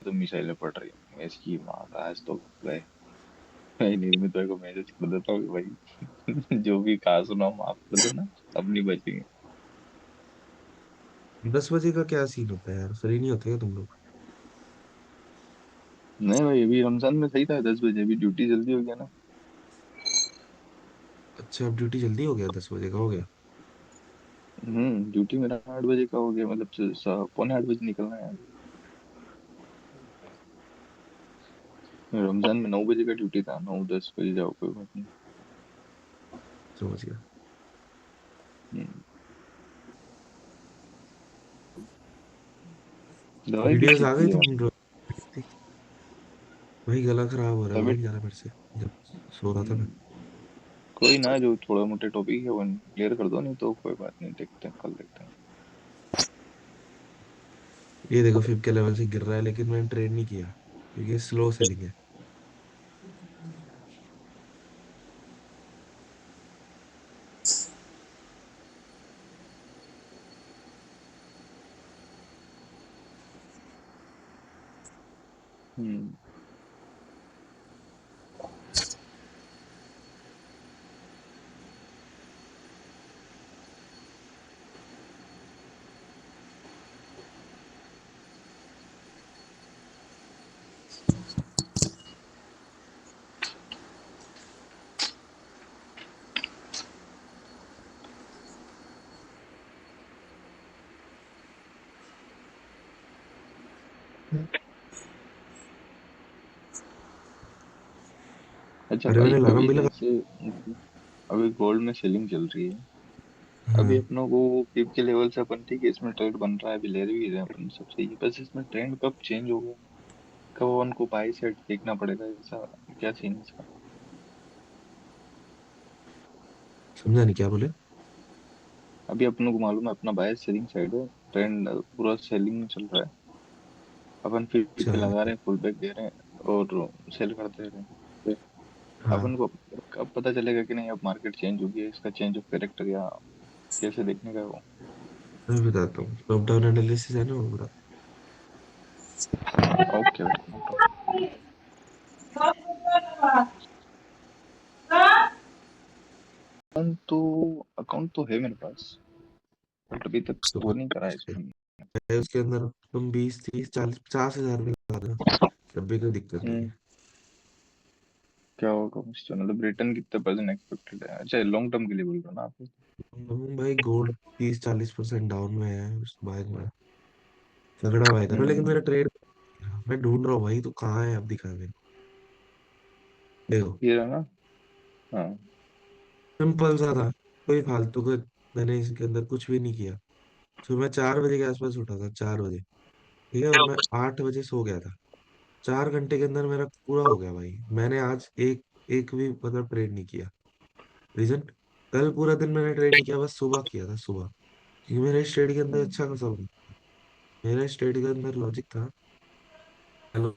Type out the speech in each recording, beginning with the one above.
तो मिसाइलें पड़ रही हैं। मैं इसकी माँ का आज तो गए। नहीं नहीं, मैं तेरे को मैसेज कर देता हूँ कि भाई जो भी कहा सुना माफ कर देना, अब नहीं बचेंगे। 10 बजे का क्या सीन होता है यार, फ्री नहीं होते क्या तुम लोग? नहीं भाई, अभी रमजान में सही था 10 बजे, अभी ड्यूटी जल्दी हो गया ना। अच्छा, अब ड्यूटी जल्दी हो गया, 10 बजे का हो गया। ड्यूटी मेरा 8 बजे का हो गया, मतलब पौने 8 बजे निकलना है। रमजान में 9 बजे का ड्यूटी था, 9-10 बजे जाओ कोई बात नहीं। समझ गया। दवाई भी वीडियोस आ ठीक गई थी यार। तुम जो? वही गला खराब हो रहा है, तबीयत। वही जा रहा मेरे से जब सो रहा था मैं। कोई ना, जो थोड़ा मोटे टॉपिक है वो क्लियर कर दो, नहीं तो कोई बात नहीं, देखते हैं, कल देखते हैं। ये देखो फिब के लेवल से गिर रहा है, लेकिन मैंने ट्रेड नहीं किया क्योंकि स्लो सेलिंग है। हम्म। अच्छा अरे भाई, मैंने अलार्म अभी भी लगा। जैसे अभी गोल्ड में सेलिंग चल रही है। अभी हाँ। अपनों को पीक के लेवल से अपन ठीक है, इसमें ट्रेड बन रहा है, अभी ले भी रहे हैं अपन, सब सही है, बस इसमें ट्रेंड कब चेंज होगा, कब अपन को बाई साइड देखना पड़ेगा, ऐसा क्या सीन है इसका। समझा नहीं क्या बोले? अभी अपनों को मालूम है अपना बाय सेलिंग साइड है, ट्रेंड पूरा सेलिंग में चल रहा है, अपन फिर अच्छा। पे लगा रहे हैं, फुल बैक दे रहे हैं और सेल करते रहे हैं। अपन हाँ, को कब पता चलेगा कि नहीं अब मार्केट चेंज हो गया है, इसका चेंज ऑफ कैरेक्टर या कैसे देखने का है वो। मैं बताता हूँ, टॉप डाउन एनालिसिस है ना वो पूरा। ओके भाई, नो प्रॉब्लम। अकाउंट तो है मेरे पास, बट अभी तक तो वो नहीं करा है इसमें। उसके अंदर तुम 20, 30, 40, 50 हजार भी लगा दो, तब भी कोई दिक्कत नहीं हम्म। है। क्या होगा कुछ तो, मतलब रिटर्न कितने परसेंट एक्सपेक्टेड है, अच्छा लॉन्ग टर्म के लिए बोल रहा हूँ ना आप। भाई गोल्ड 30, 40% डाउन में है, उसके बाद में तगड़ा बाय करो, लेकिन हम्म। मेरा ट्रेड मैं ढूंढ रहा हूँ भाई, तू कहाँ है, अब दिखा मेरे को। देखो, ये रहा ना। हाँ। सिंपल सा था, कोई फालतू का मैंने इसके अंदर कुछ भी नहीं किया। सुबह 4 बजे के आसपास उठा था, 4 बजे, ठीक है, और मैं 8 बजे सो गया था। 4 घंटे के अंदर मेरा पूरा हो गया भाई। मैंने आज एक एक भी मतलब ट्रेड नहीं किया। रीजन, कल पूरा दिन मैंने ट्रेड नहीं किया, बस सुबह किया था सुबह, क्योंकि मेरे इस ट्रेड के अंदर अच्छा हम्म। खासा हो गया। मेरा इस ट्रेड के अंदर लॉजिक था। हेलो।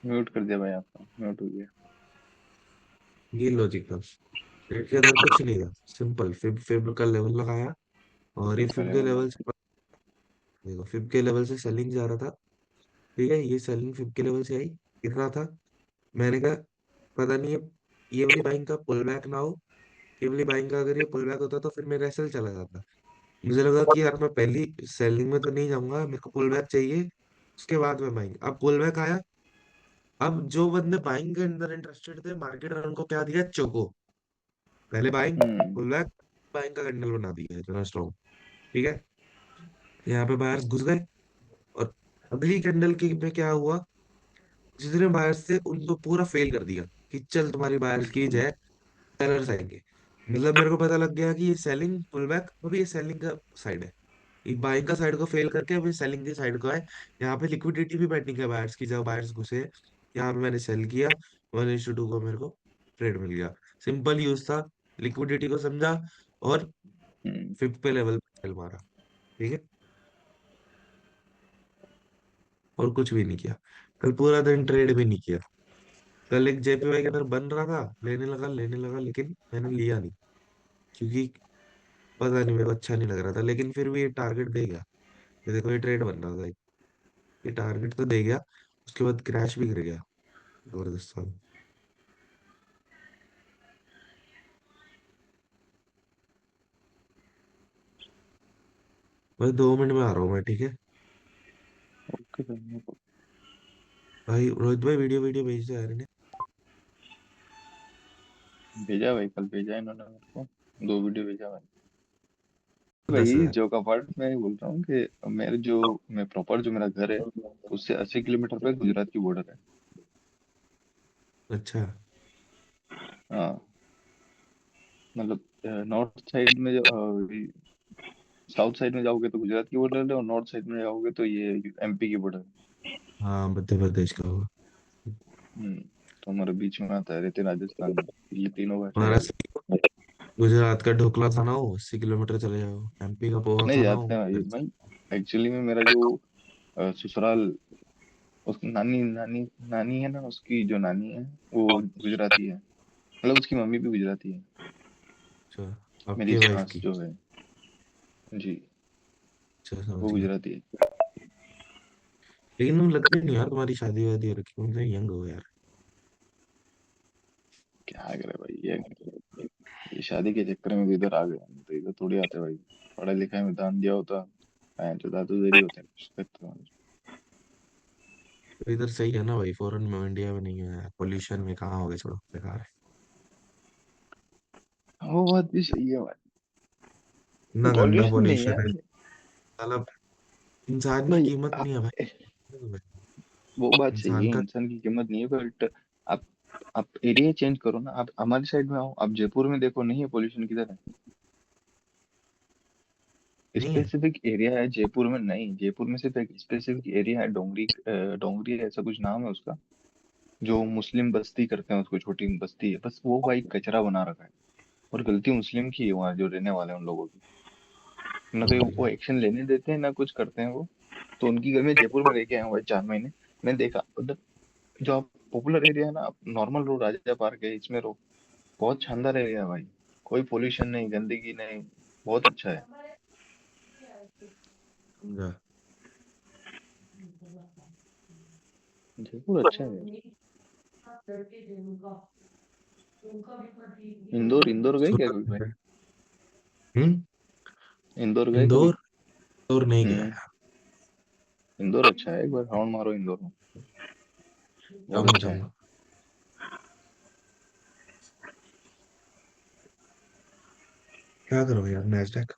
म्यूट कर दिया भाई, आपका म्यूट हो गया। ये लॉजिक था, ट्रेड के अंदर कुछ नहीं था। सिंपल फिब फिब का लेवल लगाया, और ये फिर फिब के लेवल लेवल लगा। से, देखो फिब के लेवल से सेलिंग जा रहा था, ठीक है, ये सेलिंग फिब के लेवल से आई, गिर रहा था। मैंने कहा पता नहीं ये वाली बाइंग का पुल बैक ना हो। ये वाली बाइंग का अगर ये पुल बैक होता तो फिर मेरा एसएल चला जाता। मुझे लगा कि यार मैं पहली सेलिंग में तो नहीं जाऊंगा, मेरे को पुल बैक चाहिए, उसके बाद में बाइंग। अब पुल बैक आया, अब जो बंदे बाइंग के अंदर इंटरेस्टेड थे, मार्केट ने उनको क्या दिया, चोको। पहले बाइंग, हम्म। पुल बैक, बाइंग का कैंडल बना दिया इतना स्ट्रॉन्ग, ठीक है। यहाँ पे बायर्स घुस गए, और अगली कैंडल की में क्या हुआ, जितने बायर्स थे उनको पूरा फेल कर दिया, कि चल तुम्हारी बायर्स की जय, सेलर्स आएंगे। मतलब मेरे को पता लग गया कि ये सेलिंग पुल बैक, अभी ये सेलिंग का साइड है। ये बाइंग का साइड को फेल करके अभी सेलिंग की साइड को है। यहाँ पे लिक्विडिटी भी बैठने है बायर्स की, जब बायर्स घुसे यहाँ पे मैंने सेल किया, 1:2 को मेरे को ट्रेड मिल गया। सिंपल यूज था, लिक्विडिटी को समझा, और हम्म। फिफ्थ पे लेवल पे सेल मारा, ठीक है, और कुछ भी नहीं किया। कल पूरा दिन ट्रेड भी नहीं किया। कल एक जेपीवाई के अंदर बन रहा था, लेने लगा लेने लगा, लेकिन मैंने लिया नहीं, क्योंकि पता नहीं, मेरे को अच्छा नहीं लग रहा था, लेकिन फिर भी ये टारगेट दे गया। ये देखो, ये ट्रेड बन रहा था, ये टारगेट तो दे गया। उसके बाद क्रैश भी गिर गया, जबरदस्त था। बस 2 मिनट में आ रहा हूँ मैं, ठीक है। ओके भाई, मेरे को भाई रोहित भाई, वीडियो वीडियो भेज दो यार इन्हें। भेजा भाई, कल भेजा इन्होंने मेरे को, 2 वीडियो भेजा भाई। दस भाई हजार जो का पार्ट मैं ये बोल रहा हूँ कि मेरे जो मैं प्रॉपर जो मेरा घर है उससे 80 किलोमीटर पे गुजरात की बॉर्डर है। अच्छा। हाँ, मतलब नॉर्थ साइड में साउथ साइड में जाओगे तो गुजरात की बॉर्डर है, और नॉर्थ साइड में जाओगे तो ये एमपी की बॉर्डर है। हाँ, मध्य प्रदेश का होगा। हम्म। तो हमारे बीच में आता है रहते राजस्थान में, ये तीनों भाषाएं हमारा अलग। गुजरात का ढोकला खाना हो 80 किलोमीटर चले जाओ, एमपी का पोहा नहीं खाना हो जाते हैं भाई भाई। एक्चुअली में मेरा जो ससुराल, उस नानी नानी नानी है ना, उसकी जो नानी है वो गुजराती है, मतलब उसकी मम्मी भी गुजराती है, अच्छा, मेरी आपके वाइफ सास की। जो है। जी। अच्छा, वो समझ गया। गुजराती है। लेकिन तुम लगते नहीं यार, तुम्हारी शादी वादी हो रखी, तुम यंग हो यार। क्या करे भाई, ये शादी के चक्कर में तो इधर आ गया, नहीं तो इधर थोड़ी आते भाई। पढ़ाई लिखाई में ध्यान दिया होता, जो दादू देरी होते हैं कुछ करते हैं। तो इधर सही है ना भाई, फॉरेन में, इंडिया में नहीं है यार, पोल्यूशन में कहाँ हो गए, छोड़ो बेकार है। वो बात भी सही है इतना भाई, गंदा पॉल्यूशन नहीं पोल्यूशन है है, मतलब इंसान की भाई। कीमत नहीं है आप भाई। वो बात सही इंसान है, का। इंसान की कीमत नहीं है, बट आप आप एरिया चेंज करो ना, आप हमारी साइड में आओ, आप जयपुर में देखो, नहीं है पॉल्यूशन किधर है? नहीं है। स्पेसिफिक एरिया है जयपुर में, नहीं, जयपुर में सिर्फ एक स्पेसिफिक एरिया है, डोंगरी, डोंगरी ऐसा कुछ नाम है उसका, जो मुस्लिम बस्ती करते हैं उसको, छोटी बस्ती है बस, वो भाई कचरा बना रखा है। और गलती मुस्लिम की है वहाँ जो रहने वाले हैं उन लोगों की, ना तो समझ वो गया। एक्शन लेने देते हैं ना कुछ करते हैं वो। तो उनकी घर में जयपुर में रह के आया हूँ भाई 4 महीने। मैं देखा उधर, जो आप पॉपुलर एरिया है ना, आप नॉर्मल रोड, राजा पार्क है, इसमें रो, बहुत शानदार एरिया है भाई। कोई पोल्यूशन नहीं, गंदगी नहीं, बहुत अच्छा है। समझा। जयपुर अच्छा है। इंदौर, इंदौर गए क्या सुना कभी तो भाई? है। हम्म। इंदौर गए कभी? इंदौर। इंदौर नहीं गया हम्म। यार। इंदौर अच्छा है, एक बार राउंड मारो इंदौर में, बहुत जाऊंगा अच्छा है। जाऊंगा। क्या करोगे यार, नैसडैक।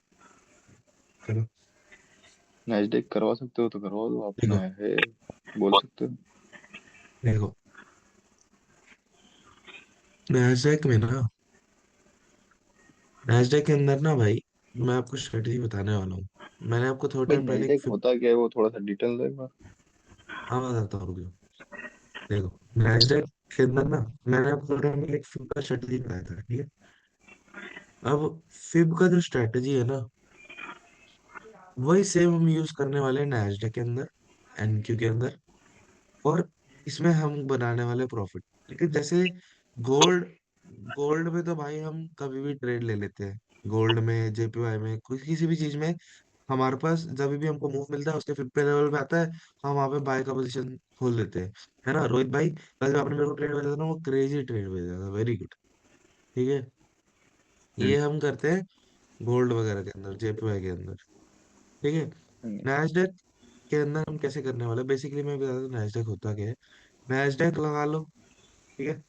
चलो। नजदीक करवा सकते हो तो करवा दो, देखो अपना है, बोल सकते हो। देखो, नैसडैक में ना, नैसडैक के अंदर ना भाई, मैं आपको स्ट्रेटेजी बताने वाला हूँ। मैंने आपको थोड़ा भाई टाइम पहले एक नजदीक होता क्या है, वो थोड़ा सा डिटेल दो एक बार। हाँ बताता हूँ, रुक जाओ। देखो, नैसडैक के अंदर ना, मैंने आपको थोड़ा टाइम पहले एक फिब का स्ट्रेटेजी बताया था, ठीक है। अब फिब का जो स्ट्रेटेजी है ना, वही सेम हम यूज करने वाले हैं नैसडैक के अंदर, एनक्यू के अंदर। और इसमें हम बनाने वाले प्रॉफिट, ठीक है। जैसे गोल्ड, गोल्ड में तो भाई हम कभी भी ट्रेड ले लेते हैं। गोल्ड में, जेपीवाई में, कोई किसी भी चीज में हमारे पास जब भी हमको मूव मिलता है, उसके 50 लेवल पे आता है, हम वहां पे बाय का पोजीशन खोल देते हैं। है ना रोहित भाई, कल जो आपने मेरे को ट्रेड भेजा था ना, वो क्रेजी ट्रेड भेजा था, वेरी गुड। ठीक है। ये हम्म। हम करते हैं गोल्ड वगैरह के अंदर, जेपीवाई के अंदर। ठीक है। हम्म। नैस्डैक के अंदर हम कैसे करने वाले, बेसिकली मैं बता दूं नैस्डैक होता क्या है। नैस्डैक लगा लो, ठीक है।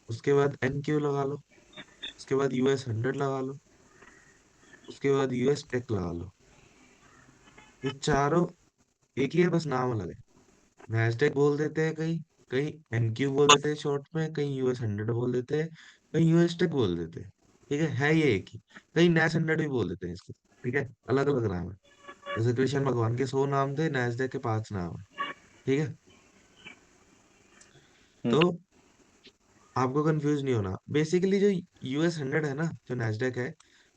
उसके बाद एनक्यू लगा लो। उसके बाद US 100 लगा लो। उसके बाद US टेक लगा लो। ये चारों एक ही है, बस नाम अलग है। नैस्डैक बोल देते हैं कहीं, कहीं एनक्यू बोल देते हैं शॉर्ट में, कहीं US 100 बोल देते हैं, कहीं US टेक बोल देते हैं। ठीक है ये एक ही। कहीं NAS 100 भी बोल देते हैं इसको। ठीक है, अलग अलग नाम है। जैसे कृष्ण भगवान के 100 नाम थे, नैस्डैक के 5 नाम है। ठीक है। हम्म। तो आपको कंफ्यूज नहीं होना, बेसिकली जो US 100 है ना, जो नैस्डैक है,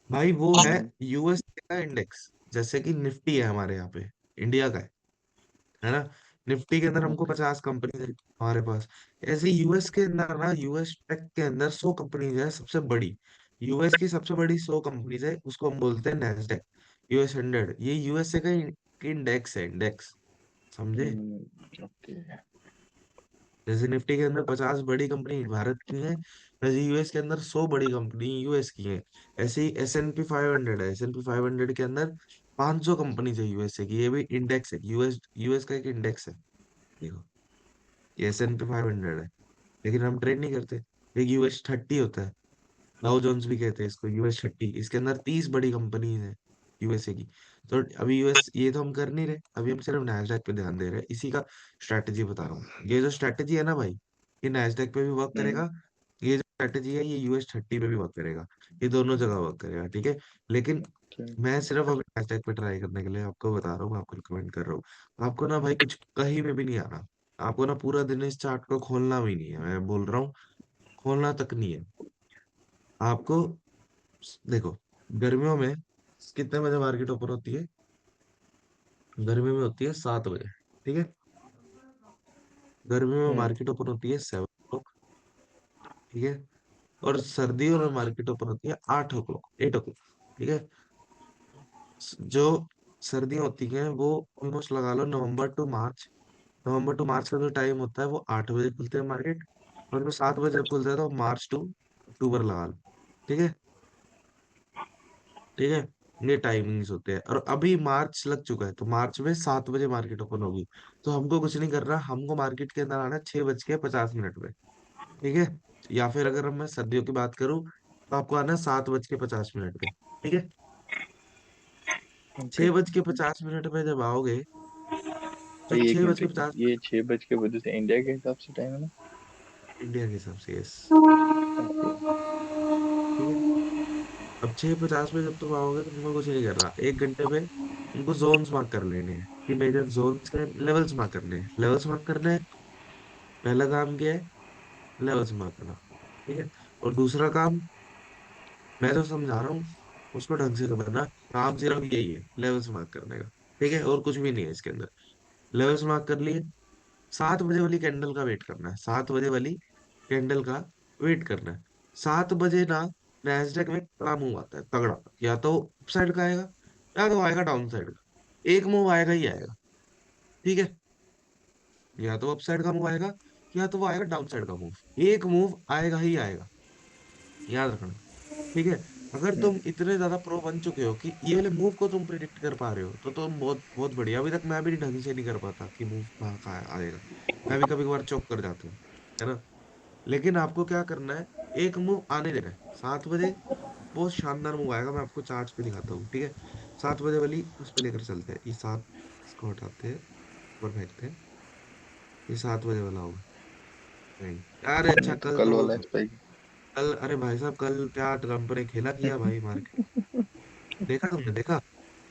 भाई वो है हम्म। यूएस का इंडेक्स। जैसे कि निफ्टी है हमारे यहाँ पे, इंडिया का है ना। निफ्टी के अंदर हमको ओके। 50 कंपनी है हमारे पास। ऐसे यूएस के अंदर ना, US टेक के अंदर 100 कंपनीज है सबसे बड़ी। यूएस की सबसे बड़ी 100 कंपनीज है, उसको हम बोलते हैं नैस्डैक, US 100। ये यूएसए का इंडेक्स है, इंडेक्स, समझे। ओके। जैसे निफ्टी के अंदर 50 बड़ी कंपनी भारत की है, वैसे यूएस के अंदर 100 बड़ी कंपनी यूएस की है। ऐसे ही S&P 500 है, S&P 500 के अंदर 500 कंपनी है यूएसए की, ये भी इंडेक्स है, यूएस यूएस का एक इंडेक्स है। देखो, ये S&P 500 है, लेकिन हम ट्रेड नहीं करते। एक US 30 होता है, डाउ जोन्स भी कहते हैं इसको, US 30, इसके अंदर 30 बड़ी कंपनी है यूएसए की। तो अभी यूएस ये तो हम कर नहीं रहे, अभी हम सिर्फ नैस्डैक पे ध्यान दे रहे हैं, इसी का स्ट्रैटेजी बता रहा हूँ। ये जो स्ट्रैटेजी है ना भाई, ये नैस्डैक पे भी वर्क हम्म। करेगा, ये जो स्ट्रैटेजी है ये US 30 पे भी वर्क करेगा, ये दोनों जगह वर्क करेगा, ठीक है। लेकिन ठीक। मैं सिर्फ अभी नैस्डैक पे ट्राई करने के लिए आपको बता रहा हूँ, आपको रिकमेंड कर रहा हूँ। आपको ना भाई कुछ कहीं में भी नहीं आना, आपको ना पूरा दिन इस चार्ट को खोलना भी नहीं है, मैं बोल रहा हूँ, खोलना तक नहीं है आपको। देखो, गर्मियों में कितने बजे मार्केट ओपन होती है? गर्मियों में होती है 7 बजे, ठीक है। गर्मियों में हम्म। मार्केट ओपन होती है 7 o'clock, ठीक है। और सर्दियों में मार्केट ओपन होती है 8 o'clock, 8 o'clock, ठीक है। जो सर्दियां होती हैं वो ऑलमोस्ट लगा लो नवंबर टू मार्च का जो टाइम होता है वो 8 बजे खुलते हैं मार्केट, और जो 7 बजे खुलता है तो मार्च टू अक्टूबर लगा लो, ठीक है। ठीक है, ये टाइमिंग्स होते हैं, और अभी मार्च लग चुका है, तो मार्च में 7 बजे मार्केट ओपन होगी। तो हमको कुछ नहीं करना, हमको मार्केट के अंदर आना है 6:50 में, ठीक है। या फिर अगर मैं सर्दियों की बात करूं तो आपको आना है 7:50 पे, ठीक है। ओके। 6:50 में जब आओगे, तो भाई एक छह बज मिनट के एक मिनट, पचास ये 6 बज के से इंडिया के हिसाब से टाइम है ना? इंडिया के हिसाब से, यस, ओके। ठीक है। अब 6:50 में जब तुम आओगे तो तुमको कुछ नहीं करना, 1 घंटे में तुमको जोन्स मार्क कर लेने हैं, कि मेजर जोन्स के लेवल्स मार्क करने हैं, लेवल्स मार्क करने हैं। पहला काम क्या है? लेवल्स मार्क करना, ठीक है। और दूसरा काम, मैं जो समझा रहा हूँ उसको ढंग से समझना, काम सिर्फ यही है, लेवल्स मार्क करने का, ठीक है, और कुछ भी नहीं है इसके अंदर। लेवल्स मार्क कर लिए, 7 बजे वाली कैंडल का वेट करना है, 7 बजे वाली कैंडल का वेट करना है। 7 बजे ना नैस्डैक में तगड़ा मूव आता है, तगड़ा, या तो अप साइड का आएगा या तो आएगा डाउन साइड का, एक मूव आएगा ही आएगा, ठीक है। या तो अप साइड का मूव आएगा या तो वो आएगा डाउन साइड का मूव, एक मूव आएगा ही आएगा, याद रखना, ठीक है। अगर तुम हम्म। इतने ज्यादा प्रो बन चुके हो कि ये वाले मूव को तुम प्रिडिक्ट कर पा रहे हो, तो तुम बहुत बहुत बढ़िया। अभी तक मैं भी ढंग से नहीं कर पाता कि मूव कहाँ कहाँ आएगा, मैं भी कभी कभार चौक कर जाता हूँ, है ना। लेकिन आपको क्या करना है, एक मूव आने देना है 7 बजे, बहुत शानदार मूव आएगा, मैं आपको चार्ट पे दिखाता हूँ, ठीक है। 7 बजे वाली उस पे लेकर चलते हैं, ये सात, इसको हटाते हैं, ऊपर फेंकते हैं, ये 7 बजे वाला होगा, नहीं यार, अच्छा ये तो कल कल तो वो वाला था, स्पाइक। कल, अरे भाई साहब, कल क्या ट्रम्प ने खेला किया भाई मार्केट, देखा तुमने, देखा?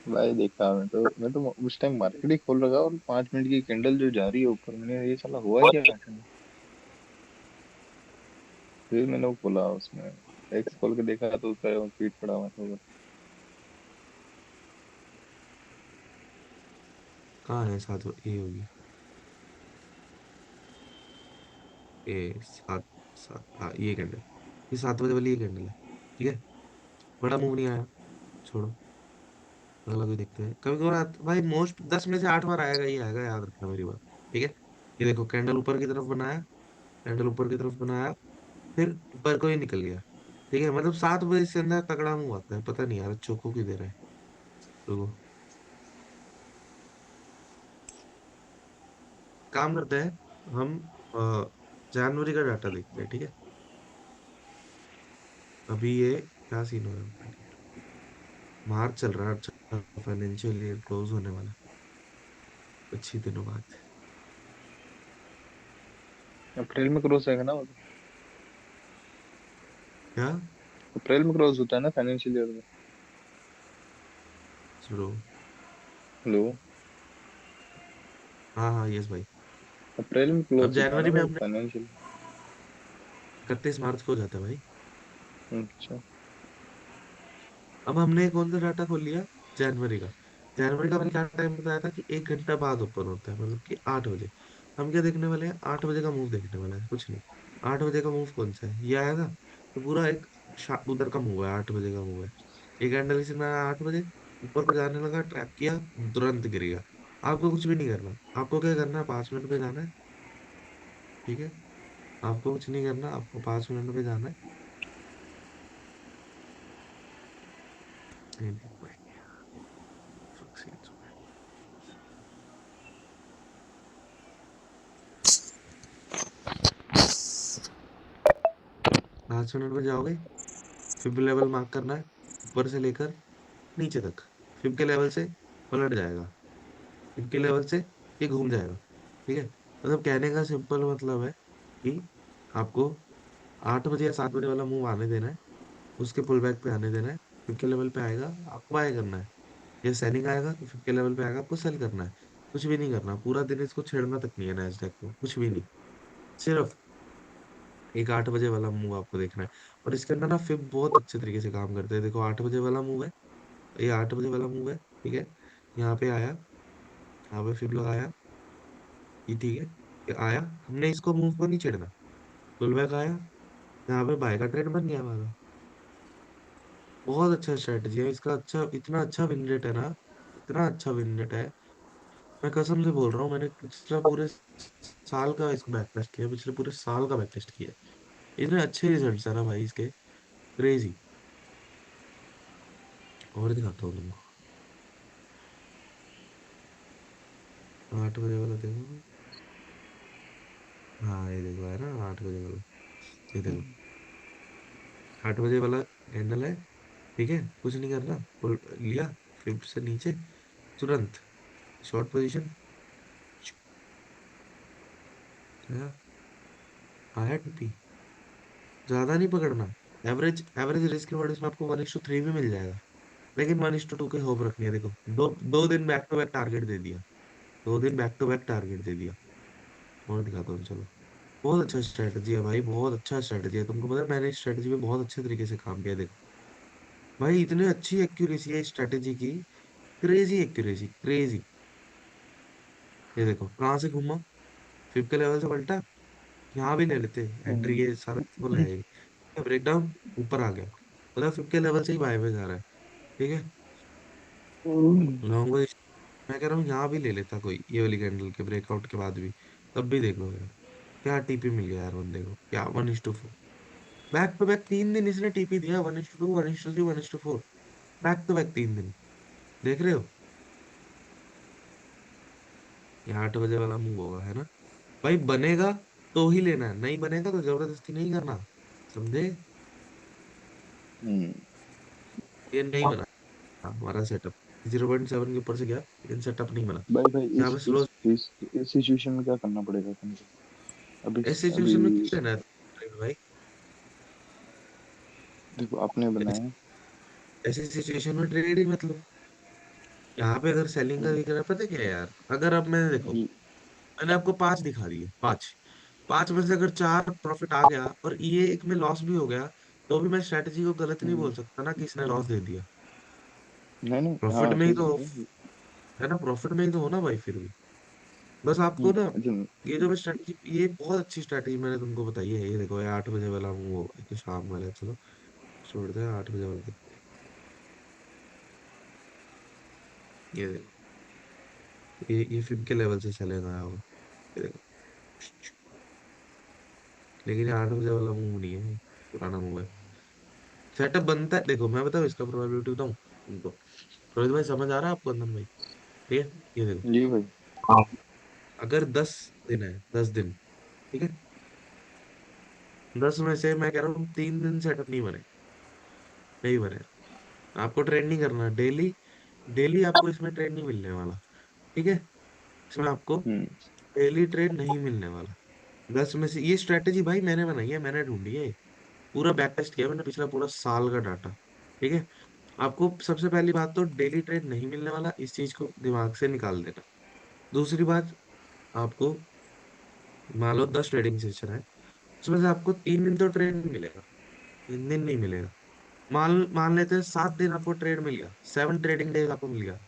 भाई देखा, मैं तो उस टाइम मार्केट ही खोल रखा, और 5 मिनट की कैंडल जो जा रही है ऊपर, मैंने ये साला हुआ क्या आखिर। फिर मैंने वो खोला, उसमें एक्स खोल के देखा तो उसका ट्वीट पड़ा हुआ था ऊपर। कहाँ है 7 ये होगी, ये सात, सात, हाँ ये कैंडल, ये 7 बजे वाली ये कैंडल है, ठीक है। बड़ा मूव नहीं आया, छोड़ो, अगला कोई देखते हैं। कभी कभार भाई मोस्ट 10 में से 8 बार आएगा ही आएगा, याद रखना मेरी बात, ठीक है। ये देखो, कैंडल ऊपर की तरफ बनाया, कैंडल ऊपर की तरफ बनाया, फिर ऊपर को ही निकल गया, ठीक है। मतलब 7 बजे से अंदर तगड़ा मुंह आता है, पता नहीं यार चोको की दे रहा है। तो काम करते हैं हम, जनवरी का डाटा देखते हैं, ठीक है। अभी ये क्या सीन हो रहा है, मार्च चल रहा है, अच्छा फाइनेंशियल ईयर क्लोज होने वाला है, कुछ ही दिनों बाद। अप्रैल में क्रॉस आएगा ना वो तो। क्या? अप्रैल में क्रॉस होता है ना फाइनेंशियल ईयर में। सुनो, हेलो। हाँ हाँ, यस भाई। अप्रैल में अब क्लोज होता है ना जनवरी में वो हमने फाइनेंशियल। 31 मार्च को हो जाता है भाई। अच्छा। अब हमने कौन सा डाटा खोल लिया? जनवरी का। जनवरी का मैंने क्या टाइम बताया था कि 1 घंटा बाद ओपन होता है, मतलब कि 8 बजे। हम क्या देखने वाले हैं? 8 बजे का मूव देखने वाले हैं, कुछ नहीं। 8 बजे का मूव कौन सा है, ये आएगा तो पूरा एक उधर का मूव है, 8 बजे का मूव है। एक कैंडल इसी में आया 8 बजे, ऊपर को जाने लगा, ट्रैप किया, तुरंत गिर गया। आपको कुछ भी नहीं करना, आपको क्या करना है, 5 मिनट पे जाना है। ठीक है, आपको कुछ नहीं करना, आपको 5 मिनट पे जाना है। नहीं, नहीं, भाई, fuck sake। 5 मिनट में जाओगे, फिफ्थ लेवल मार्क करना है, ऊपर से लेकर नीचे तक। फिफ्थ के लेवल से पलट जाएगा, फिफ्थ के लेवल से ये घूम जाएगा। ठीक है, मतलब कहने का सिंपल मतलब है कि आपको 8 बजे या 7 बजे वाला मूव आने देना है, उसके पुल बैक पे आने देना है। फिफ्थ के लेवल पे आएगा, आपको बाय करना है। या सेलिंग आएगा तो फिफ्थ के लेवल पे आएगा, आपको सेल करना है। कुछ भी नहीं करना, पूरा दिन इसको छेड़ना तक नहीं है नैसडैक को, कुछ भी नहीं। सिर्फ एक 8 बजे वाला मूव आपको देखना है। और इसके अंदर ना फिब बहुत अच्छे तरीके से काम करते हैं। देखो 8 बजे वाला मूव है, ये 8 बजे वाला मूव है। ठीक है, यहाँ पे आया, यहाँ पे फिब लगाया, ये ठीक है, ये आया, हमने इसको मूव को नहीं छेड़ना। पुल बैक आया, यहाँ पे बाय का ट्रेड बन गया हमारा। बहुत अच्छा स्ट्रेटजी है इसका, अच्छा, इतना अच्छा विन रेट है ना, इतना अच्छा विन रेट है। मैं कसम से बोल रहा हूँ, मैंने पिछला पूरे साल का इसको बैक टेस्ट किया, पिछले पूरे साल का बैक टेस्ट किया। इतने अच्छे रिजल्ट्स है ना भाई इसके, क्रेजी। और दिखाता हूँ तुमको, 8 बजे वाला देखो। हाँ ये देखो, है ना 8 बजे वाला, ये देखो 8 बजे वाला कैंडल है। ठीक है, कुछ नहीं करना, लिया, फिर से नीचे, तुरंत शॉर्ट पोजीशन, आया, आया टीपी, ज्यादा नहीं पकड़ना। एवरेज एवरेज रिस्क रिवॉर्ड इसमें आपको 1:3 भी मिल जाएगा, लेकिन 1:2 के होप रखनी है। देखो दो दो दिन बैक टू बैक टारगेट दे दिया, 2 दिन बैक टू बैक टारगेट दे दिया। और दिखाता हूँ चलो। बहुत अच्छा स्ट्रेटजी है भाई, बहुत अच्छा स्ट्रेटजी है। तुमको पता है मैंने इस स्ट्रेटजी पे बहुत अच्छे तरीके से काम किया। देखो भाई, इतनी अच्छी एक्यूरेसी है स्ट्रेटेजी की, क्रेजी एक्यूरेसी, क्रेजी। ये देखो कहाँ से घूमा, फिफ्थ के लेवल से पलटा, यहाँ भी ले लेते एंट्री, हम्म, ये सारा सिंपल है। ब्रेक डाउन, ऊपर आ गया, मतलब फिफ्थ के लेवल से ही बाय में जा रहा है। ठीक है, लॉन्ग मैं कह रहा हूँ यहाँ भी ले लेता कोई, ये वाली कैंडल के ब्रेकआउट के बाद भी, तब भी देख लो यार, क्या टीपी मिल गया यार बंदे को, क्या 1:4। बैक टू बैक 3 दिन इसने टीपी दिया, 1:2, 1:3, 1:4, बैक टू बैक 3 दिन। देख रहे हो, ये 8 बजे वाला मूव होगा, है ना भाई। बनेगा तो ही लेना है, नहीं बनेगा तो जबरदस्ती नहीं करना, समझे। हम्म। ये नहीं बना हमारा सेटअप, 0.7 के ऊपर से गया लेकिन सेटअप नहीं बना। भाई भाई यहाँ इस पे स्लो, इस इस इस सिचुएशन में क्या करना पड़ेगा तुमको? अभी इस अभी सिचुएशन में क्या लेना है भाई। देखो आपने ऐस- बनाया। ऐसी सिचुएशन में ट्रेड ही मतलब, यहाँ पे अगर सेलिंग का हम्म, दिख रहा है, पता है क्या है यार, अगर अब मैंने देखो, जी। मैंने आपको 5 दिखा दिए, 5, 5 में से अगर 4 प्रॉफिट आ गया और ये एक में लॉस भी हो गया, तो भी मैं स्ट्रेटजी को गलत नहीं बोल हम्म, सकता ना कि इसने लॉस दे दिया। नहीं नहीं, प्रॉफिट हाँ में ही सही तो, बात है। है ना, प्रॉफिट में ही तो हो ना भाई फिर भी। बस आपको ना, अच्छा। ये जो मैं स्ट्रेटजी, ये बहुत अच्छी स्ट्रेटजी मैंने तुमको बताई है। ये देखो, ये 8 बजे वाला वो है कि शाम वाला है, चलो छोड़ दे, 8 बजे वाला देखते हैं। ये देखो, ये फिर के लेवल से चलेगा आया होगा, ये देखो। लेकिन ये 8 बजे वाला मूव नहीं है, पुराना मूव है। सेटअप बनता है, देखो मैं बताऊँ इसका प्रोबेबिलिटी बताऊँ तुमको। रोहित भाई समझ आ रहा है आपको अंदर भाई? ठीक है, ये देखो, जी भाई। अगर 10 दिन है, 10 दिन, ठीक है, 10 में से मैं कह रहा हूँ 3 दिन सेटअप नहीं बने, नहीं बने। आपको ट्रेड नहीं करना डेली, डेली आपको इसमें ट्रेड नहीं मिलने वाला। ठीक है, इसमें आपको हम्म, डेली ट्रेड नहीं मिलने वाला। 10 में से, ये स्ट्रेटेजी भाई मैंने बनाई है, मैंने ढूंढी है, पूरा बैक टेस्ट किया मैंने, पिछला पूरा साल का डाटा। ठीक है, आपको सबसे पहली बात तो डेली ट्रेड नहीं मिलने वाला, इस चीज को दिमाग से निकाल देना। दूसरी बात, आपको मान लो 10 ट्रेडिंग सेशन है, उसमें से आपको 3 दिन तो ट्रेड मिलेगा, 3 दिन नहीं मिलेगा। मान मान लेते हैं 7 दिन आपको ट्रेड मिल गया, 7 ट्रेडिंग डेज आपको मिल गया,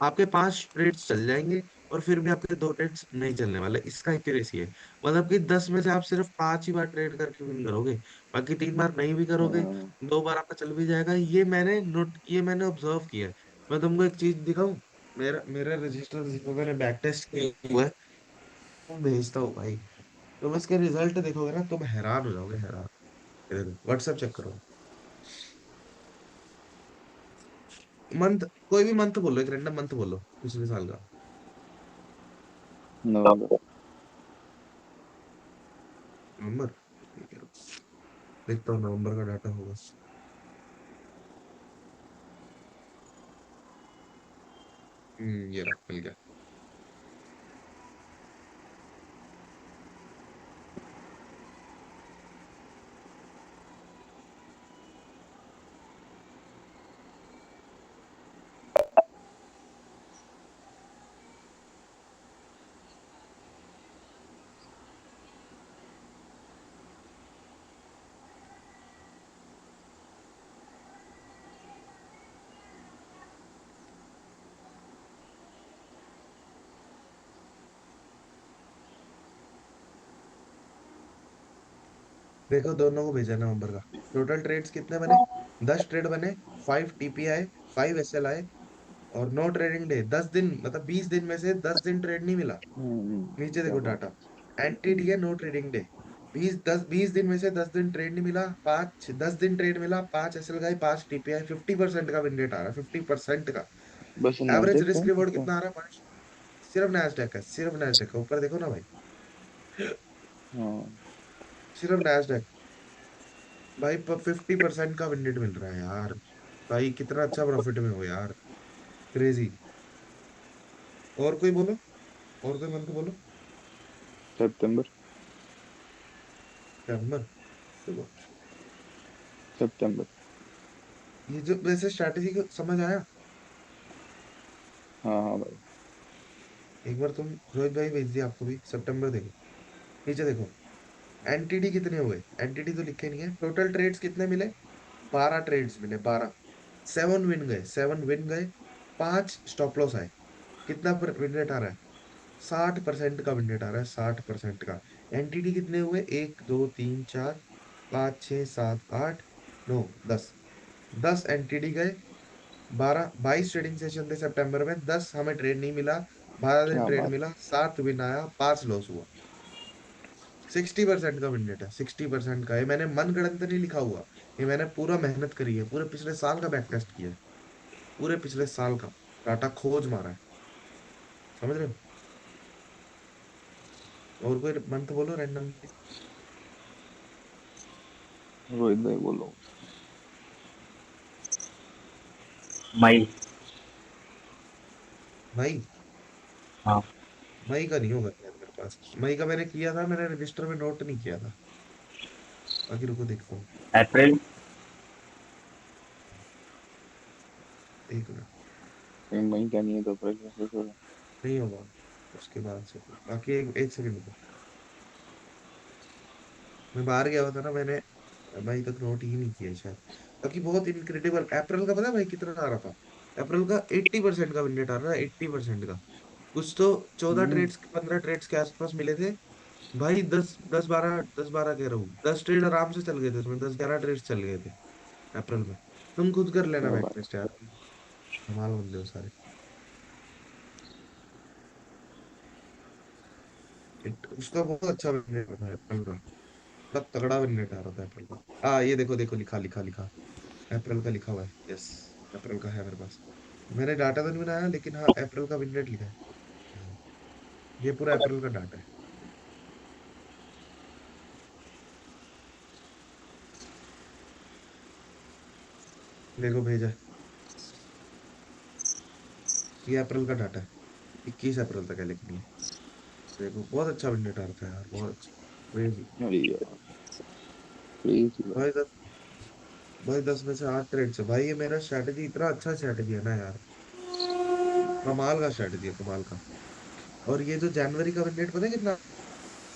आपके 5 ट्रेड्स चल जाएंगे, और फिर भी आपके 2 ट्रेड्स नहीं चलने वाले, इसका एक्यूरेसी है। मतलब कि 10 में से आप सिर्फ 5 ही बार ट्रेड करके विन करोगे, बाकी 3 बार नहीं भी करोगे, हाँ। 2 बार आपका चल भी जाएगा। ये मैंने ऑब्जर्व किया है। मैं तुमको एक चीज दिखाऊं, मेरा मेरा रजिस्टर जिसमें मैंने बैक टेस्ट किया हुआ है, मैं भेजता हूँ भाई। तुम इसके रिजल्ट देखोगे ना, तुम हैरान हो जाओगे, हैरान। ये देखो, व्हाट्सएप चेक करो। मंथ, कोई भी मंथ बोलो, एक रैंडम मंथ बोलो पिछले साल का। नवंबर। नवंबर, ठीक है, देखता हूँ नवंबर का डाटा होगा। ये रहा, मिल गया। देखो दोनों को भेजा नवंबर का। टोटल ट्रेड्स कितने बने? 10 ट्रेड बने, 5 TPI, 5 SLI, और नो ट्रेडिंग डे 10 दिन, मतलब 20 दिन में से 10 दिन ट्रेड नहीं मिला। नीचे क्या देखो बात डाटा, एंटी है नो ट्रेडिंग डे। 20 दिन में से 10 दिन ट्रेड नहीं मिला, 10 दिन ट्रेड मिला, 5 SL गए, 5 TPI, 50% का विन रेट आ रहा है, 50% का। है। बस एवरेज नैस्डैक का रिस्क है रिवॉर्ड क्या? कितना आ रहा है भाई? सिर्फ नैस्डैक है, सिर्फ नैस्डैक का, ऊपर देखो ना भाई, हाँ। सिर्फ नैस्डैक। भाई 50% का विन रेट मिल रहा है यार। भाई कितना अच्छा प्रॉफिट में हो यार, क्रेजी। और कोई बोलो, और कोई मंथ बोलो। सितंबर। नवंबर, देखो, सितंबर। ये जो वैसे स्ट्रैटेजी को समझ आया। हाँ हाँ भाई। एक बार तुम, रोहित भाई भेज दिया आपको भी, सितंबर देखो, नीचे देखो, एनटीडी कितने हुए, एनटीडी तो लिखे नहीं है। टोटल ट्रेड्स कितने मिले? 12 ट्रेड्स मिले, 12। 7 विन गए, 5 स्टॉप लॉस आए। कितना विन रेट आ रहा है? 60% का विन रेट आ रहा है, 60% का। एनटीडी कितने हुए? 1 2 3 4 5 6 7 8 9 10। 10 एनटीडी गए, 22 ट्रेडिंग सेशन थे सितंबर में, 10 हमें ट्रेड नहीं मिला, 12 दिन क्या ट्रेड बात मिला, 7 विन आया, 5 लॉस हुआ। 60% का विन रेट है, 60% का। ये मैंने मन गढ़ंत नहीं लिखा हुआ, ये मैंने पूरा मेहनत करी है, पूरे पिछले साल का बैक टेस्ट किया है, पूरे पिछले साल का डाटा खोज मारा है। समझ रहे हो? और कोई मंथ बोलो रैंडम। है। रोहित भाई बोलो। मई। मई? हाँ। मई का नहीं होगा शायद मेरे पास, मई का मैंने किया था, मैंने रजिस्टर में नोट नहीं किया था। बाकी रुको देखता हूँ, अप्रैल। एक मिनट। कहीं मई का नहीं है तो अप्रैल का कैसे होगा? नहीं होगा, उसके बाद से बाकी एक सेकंड रुको। मैं बाहर गया हुआ था ना, मैंने मई तक नोट ही नहीं किया शायद। बाकी बहुत इनक्रेडिबल, अप्रैल का पता है भाई कितना आ रहा था? अप्रैल का 80% का विन रेट आ रहा है, 80% का। कुछ तो चौदह हम्म। ट्रेड्स 15 ट्रेड्स के आसपास मिले थे भाई। 10 12 कह रहा हूँ, 10 ट्रेड आराम से चल गए थे उसमें, 10 11 ट्रेड्स चल गए थे अप्रैल में। तुम खुद कर लेना क्या बैक बात। टेस्ट यार, कमाल बंदे हो सारे। उसका बहुत अच्छा विन रेट था अप्रैल का, बड़ा तगड़ा विन रेट आ रहा था अप्रैल का। हाँ ये देखो देखो, लिखा लिखा लिखा, अप्रैल का लिखा हुआ है, यस, अप्रैल का है मेरे पास। मैंने डाटा तो नहीं बनाया, लेकिन हाँ अप्रैल का विन रेट लिखा है। हाँ, ये पूरा अप्रैल का डाटा है। देखो भेजा है। ये अप्रैल का डाटा है, 21 अप्रैल तक है, लेकिन ये देखो बहुत अच्छा विन रेट आ रहा था यार, बहुत अच्छा, क्रेजी। अरे यार, क्रेजी भाई। भाई 10 में से 8 ट्रेड से भाई, ये मेरा स्ट्रैटेजी इतना अच्छा स्ट्रैटेजी है ना यार, कमाल का स्ट्रैटेजी है, कमाल का। और ये जो जनवरी का विन रेट पता है कितना आ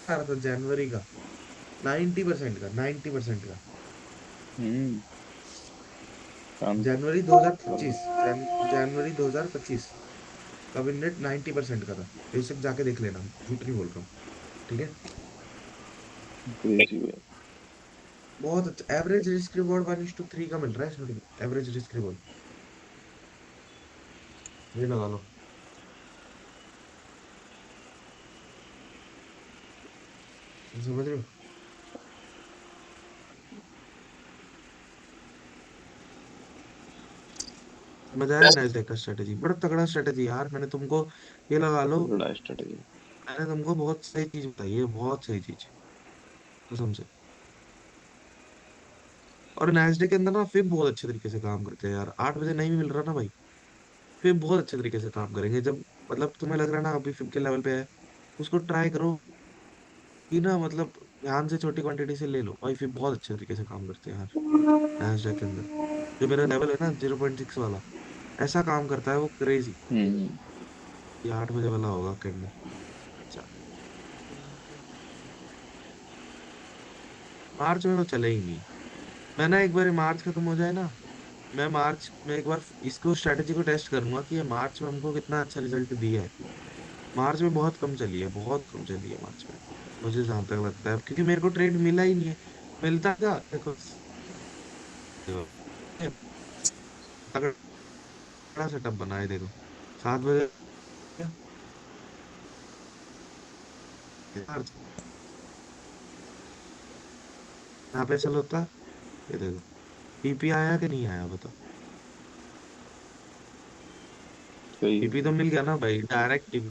रहा था जनवरी का? 90% का, 90% का। हम्म। शानदार। जनवरी 2025, जनवरी 2025, का विन रेट 90% का था। बेशक जाके देख लेना, झूठ नहीं बोल रहा हूँ। ठीक है। क्रेजी भाई। बहुत अच्छा एवरेज रिस्क रिवॉर्ड 1:3 का मिल रहा है स्टार्टिंग, एवरेज रिस्क रिवॉर्ड। ये लगा लो। समझ रहे हो? मजा आया नैस्डैक का स्ट्रेटेजी, बड़ा तगड़ा स्ट्रेटेजी यार। मैंने तुमको ये लगा लो, बड़ा स्ट्रेटेजी। मैंने तुमको बहुत सही चीज बताई है, बहुत सही चीज, कसम से। और नैस्डैक के अंदर ना फिर बहुत अच्छे तरीके से काम करते हैं यार। 8 बजे नहीं भी मिल रहा ना भाई, फिर बहुत अच्छे तरीके से काम करेंगे। जब मतलब तुम्हें लग रहा है ना अभी फिफ्थ के लेवल पे है, उसको ट्राई करो कि ना, मतलब ध्यान से छोटी क्वांटिटी से ले लो भाई, फिर बहुत अच्छे तरीके से काम करते हैं यार नैस्डैक के अंदर। जो मेरा लेवल है ना 0.6 वाला, ऐसा काम करता है वो, क्रेजी। हम्म। ये 8 बजे वाला होगा कैंडल। अच्छा, मार्च में तो चले ही नहीं। मैं ना एक बार ये मार्च खत्म हो जाए ना, मैं मार्च में एक बार इसको स्ट्रेटेजी को टेस्ट करूंगा कि ये मार्च में हमको कितना अच्छा रिजल्ट दिया है। मार्च में बहुत कम चली है, बहुत कम चली है मार्च में, मुझे जहां तक लगता है, क्योंकि मेरे को ट्रेड मिला ही नहीं है। मिलता क्या देखो, तगड़ा सेटअप बनाए देखो। 7 बजे यहाँ पे चल होता, ये देखो पीपी आया कि नहीं आया बताओ। सही है। पीपी तो मिल गया ना भाई, डायरेक्ट पीपी।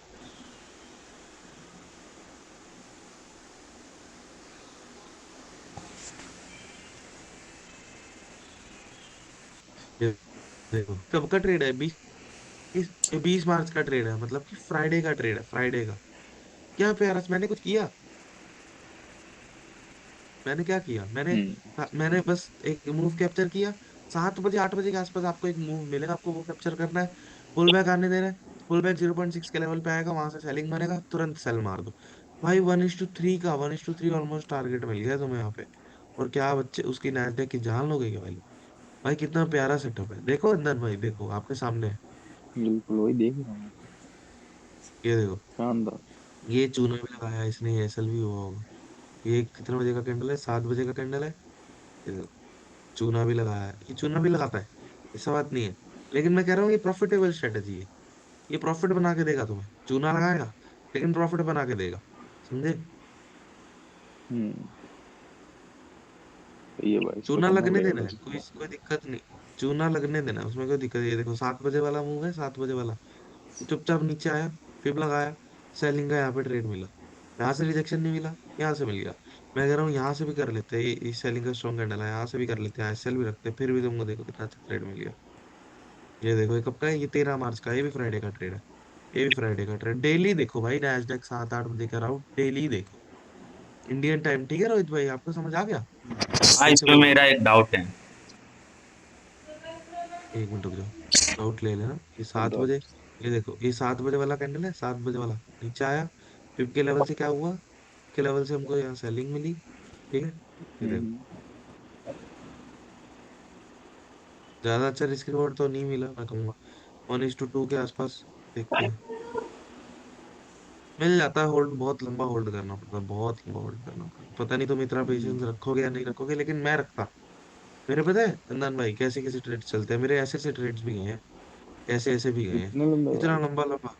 ये देखो कब का ट्रेड है, 20 मार्च का ट्रेड है, मतलब कि फ्राइडे का ट्रेड है, फ्राइडे का। क्या प्यारा, मैंने कुछ किया? मैंने क्या किया? हम्म। मैंने बस एक मूव कैप्चर किया। 7 बजे 8 बजे के आसपास आपको एक मूव मिलेगा, आपको वो कैप्चर करना है। पुल बैक आने देना है, पुल बैक 0.6 के लेवल पे आएगा, वहां से सेलिंग बनेगा, तुरंत सेल मार दो। भाई 1:3 का 1:3 ऑलमोस्ट टारगेट मिल गया तुम्हें यहाँ पे। और क्या बच्चे उसकी नैस्डैक की जान लोगे क्या भाई? भाई कितना प्यारा सेटअप है, देखो अंदर भाई, देखो आपके सामने है। बिल्कुल वही देख रहा हूँ। ये देखो, शानदार। ये चूना भी लगाया है इसने, एसएल भी हुआ होगा। ये कितने बजे का कैंडल है? 7 बजे का कैंडल है। ये देखो, चूना भी लगाया है, ये चूना भी लगाता है, ऐसा बात नहीं है। लेकिन मैं कह रहा हूँ ये प्रॉफिटेबल स्ट्रेटेजी है, ये प्रॉफिट बना के देगा तुम्हें। चूना लगाएगा लेकिन प्रॉफिट बना के देगा, समझे? हम्म। सही है भाई, इसको चूना करना लगने पड़ेगा देना है, कुछ। कोई कोई दिक्कत नहीं। चूना लगने देना है, उसमें कोई दिक्कत नहीं है। देखो 7 बजे वाला मूव है, 7 बजे वाला, चुपचाप नीचे आया, फिर लगाया, सेलिंग का यहाँ पे ट्रेड मिला। यहाँ से रिजेक्शन नहीं मिला, यहाँ से मिल गया। मैं कह रहा हूँ यहाँ से भी कर लेते हैं, इस सेलिंग का स्ट्रॉन्ग कैंडल है, यहाँ से भी कर लेते हैं, एसएल भी रखते हैं, फिर भी तुमको देखो कितना अच्छा ट्रेड मिल गया। ये देखो ये कब का है? ये 13 मार्च का है, ये भी फ्राइडे का ट्रेड है। ये भी फ्राइडे का ट्रेड, डेली देखो भाई, नैस्डैक 7 8 बजे का राउंड डेली देखो, इंडियन टाइम। ठीक है रोहित भाई, आपको समझ आ गया? हाँ, फिर से इसमें बोलो। मेरा एक डाउट है। 1 मिनट रुक जाओ, डाउट ले लेना। ये सात बताओ। बजे ये देखो, ये 7 बजे वाला कैंडल है, 7 बजे वाला, नीचे आया, फिफ्थ के लेवल से क्या हुआ, के लेवल से हमको यहाँ सेलिंग मिली। ठीक है, ये देखो, हम्म। ज्यादा अच्छा रिस्क रिवॉर्ड तो नहीं मिला मैं कहूंगा, 1:2 के आसपास। देखते हैं, मिल जाता है। होल्ड बहुत लंबा होल्ड करना पड़ता है, बहुत लंबा होल्ड करना पड़ता है। पता नहीं तुम इतना पेशेंस रखोगे या नहीं रखोगे, लेकिन मैं रखता। मेरे पता है चंदन भाई कैसे कैसे ट्रेड्स चलते हैं मेरे, ऐसे ऐसे ट्रेड्स भी गए हैं, ऐसे ऐसे भी गए हैं। इतने लंबे इतना भाई। लंबा लंबा,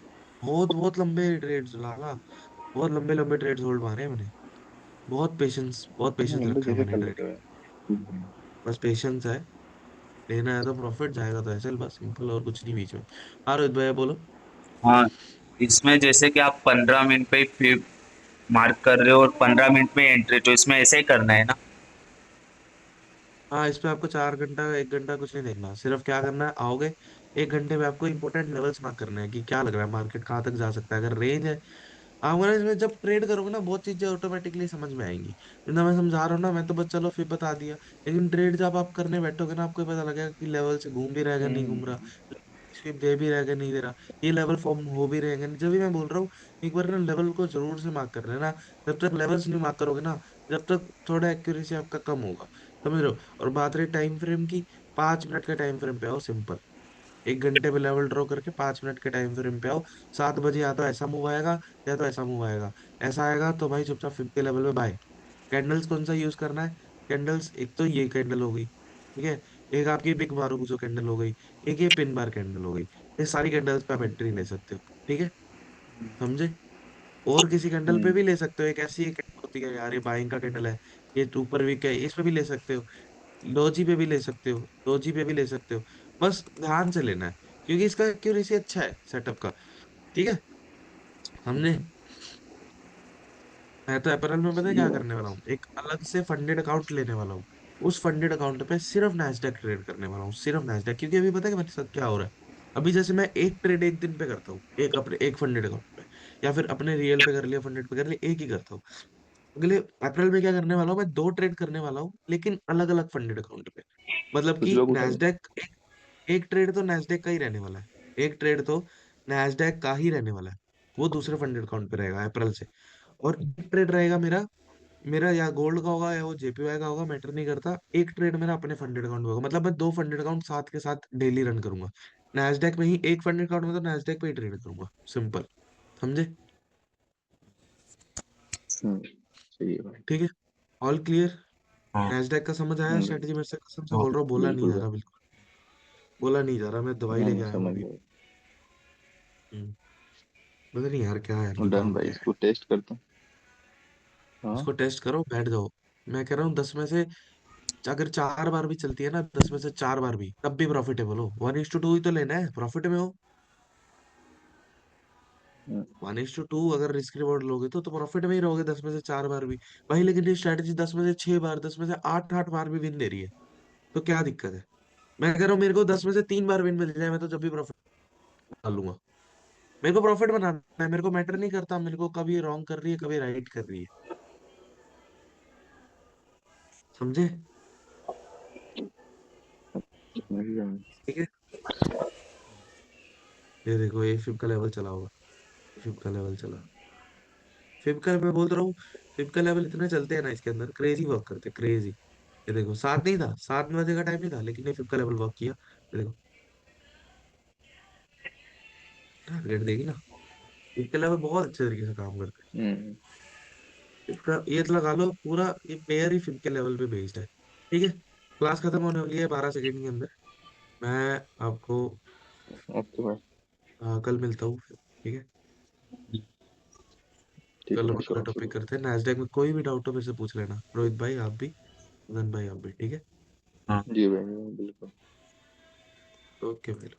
बहुत बहुत लंबे ट्रेड्स लागा, बहुत लंबे लंबे ट्रेड्स होल्ड मारे हैं मैंने। बहुत इतने पेशेंस लंबे रखा है कैसे मैंने कर ट्रेड। लेते हो यार। बस पेशेंस है, लेना है तो प्रॉफिट, जाएगा तो ऐसे, बस सिंपल, और कुछ नहीं बीच में। हाँ रोहित भैया बोलो। हाँ, इसमें जैसे कि आप 15 मिनट पे फिर मार्क कर रहे हो और 15 मिनट में एंट्री, तो इसमें ऐसे ही करना है ना? हाँ, इस पे आपको 4 घंटा 1 घंटा कुछ नहीं देखना, सिर्फ क्या करना है, आओगे 1 घंटे में आपको इंपॉर्टेंट लेवल्स मार्क करने हैं कि क्या लग रहा है मार्केट कहाँ तक जा सकता है। अगर रेंज है, आप ना इसमें जब ट्रेड करोगे ना, बहुत चीजें ऑटोमेटिकली समझ में आएंगी। जितना मैं समझा रहा हूँ ना, मैं तो बस चलो फिर बता दिया, लेकिन ट्रेड जब आप करने बैठोगे ना, आपको पता लगेगा कि लेवल से घूम भी रहेगा नहीं घूम रहा, हम्म। स्विप दे भी रहेगा नहीं दे रहा, ये लेवल फॉर्म हो भी रहेगा नहीं। जब भी मैं बोल रहा हूँ, एक बार ना लेवल को जरूर से मार्क कर लेना। जब तक लेवल्स नहीं मार्क करोगे ना, जब तक थोड़ा एक्यूरेसी आपका कम होगा, समझ रहे हो? और बात रही टाइम फ्रेम की, 5 मिनट के टाइम फ्रेम पे आओ, सिंपल। एक घंटे में लेवल ड्रॉ करके 5 मिनट के टाइम फ्रेम पे आओ। 7 बजे या तो ऐसा मूव आएगा या तो ऐसा मूव आएगा। ऐसा आएगा तो भाई चुपचाप 50 लेवल पे बाय। कैंडल्स कौन सा यूज करना है? कैंडल्स एक तो ये कैंडल हो गई, ठीक है, एक आपकी बिग मारुगुजो कैंडल हो गई, एक ये पिन बार कैंडल हो गई। ये सारी कैंडल्स पे आप एंट्री ले सकते हो, ठीक है, समझे? और किसी कैंडल पे हम्म। भी ले सकते हो। एक ऐसी एक कैंडल होती है यार, ये बाइंग का कैंडल है, ये ऊपर वीक है, इस पे भी ले सकते हो। डोजी पे भी ले सकते हो, डोजी पे भी ले सकते हो। बस ध्यान से लेना है, क्योंकि इसका एक्यूरेसी अच्छा है सेटअप का, ठीक है, हमने। मैं तो अप्रैल में पता है सही क्या बात करने है। वाला हूँ, एक अलग से फंडेड अकाउंट लेने वाला हूँ। उस फंडेड अकाउंट पे सिर्फ नैस्डैक ट्रेड करने वाला हूँ, सिर्फ नैस्डैक। क्योंकि अभी पता है कि मेरे साथ क्या हो रहा है। अभी जैसे मैं एक ट्रेड एक दिन पे करता हूँ, एक अपने एक फंडेड अकाउंट पे, या फिर अपने रियल पे कर लिया, फंडेड पे कर लिया, एक ही करता हूँ। अगले अप्रैल में क्या करने वाला हूँ, मैं 2 ट्रेड करने वाला हूँ, लेकिन अलग अलग फंडेड अकाउंट पे। मतलब कुछ कि लोग उठाए। नैस्डैक एक ट्रेड तो नैस्डैक का ही रहने वाला है। एक ट्रेड तो नैस्डैक का ही रहने वाला है, वो दूसरे फंडेड अकाउंट पे रहेगा अप्रैल से। और एक ट्रेड रहेगा मेरा, मेरा या गोल्ड का होगा या वो जेपीवाई का होगा, मैटर नहीं करता। एक ट्रेड मेरा अपने फंडेड अकाउंट में होगा। मतलब मैं 2 फंडेड अकाउंट साथ के साथ डेली रन करूंगा। नैस्डैक में ही एक फंडेड अकाउंट में तो नैस्डैक पे ही ट्रेड करूंगा, सिंपल, समझे? सही है भाई। ठीक है, ऑल क्लियर। हाँ नैस्डैक का समझ आया भाई, स्ट्रेटजी? मेरे से कसम से हाँ बोल रहा हूँ, बोला नहीं बिल्कुल जा भाई। रहा, बिल्कुल बोला नहीं जा रहा। मैं दवाई नहीं लेके नहीं, आया हूँ समझ अभी। गए। हम्म, पता नहीं यार क्या है, जुकाम डन हो भाई, गया है। इसको टेस्ट करता हूँ। हाँ। इसको टेस्ट करो, बैठ जाओ। मैं कह रहा हूँ 10 में से अगर 4 बार भी चलती है ना, 10 में से 4 बार भी, तब भी प्रॉफिटेबल हो। 1:2 ही तो लेना है, प्रॉफिट में हो। हम्म, 1:2 अगर रिस्क रिवॉर्ड लोगे तो प्रॉफिट में ही रहोगे 10 में से 4 बार भी। भाई लेकिन ये स्ट्रैटेजी 10 में से 6 बार, 10 में से 8 8 बार भी विन दे रही है, तो क्या दिक्कत है? मैं कह रहा हूँ मेरे को 10 में से 3 बार विन मिल जाए, मैं तो जब भी प्रॉफिट डालूंगा। मेरे को प्रॉफिट बनाना है, मेरे को मैटर नहीं करता मेरे को कभी रॉन्ग कर रही है कभी राइट कर रही है, समझे? समझ गया मैं। ठीक है, ये देखो ये फिब का लेवल चला होगा, फिब का लेवल चला। फिब का मैं बोल रहा हूँ, फिब का लेवल इतने चलते हैं ना इसके अंदर, क्रेजी वर्क करते, क्रेजी। ये देखो 7 नहीं था, 7 बजे का टाइम नहीं था, लेकिन ये फिब का लेवल वर्क किया। ये देखो टारगेट देगी ना, फिब का लेवल बहुत अच्छे तरीके से काम करते हैं। हम्म। इसका ये तो लगा लो पूरा, ये पेयर ही फिब के लेवल पे बेस्ड है, ठीक है। क्लास खत्म होने वाली है 12 सेकंड के अंदर। मैं आपको ओके भाई। कल मिलता हूँ फिर, ठीक है। ठीक कल है हम भाई, अगला करो टॉपिक शुरू। करते हैं। नैसडैक में कोई भी डाउट हो मेरे से पूछ लेना, रोहित भाई आप भी, मदन भाई आप भी, ठीक है। हाँ। जी भाई, बिल्कुल। ओके भाई।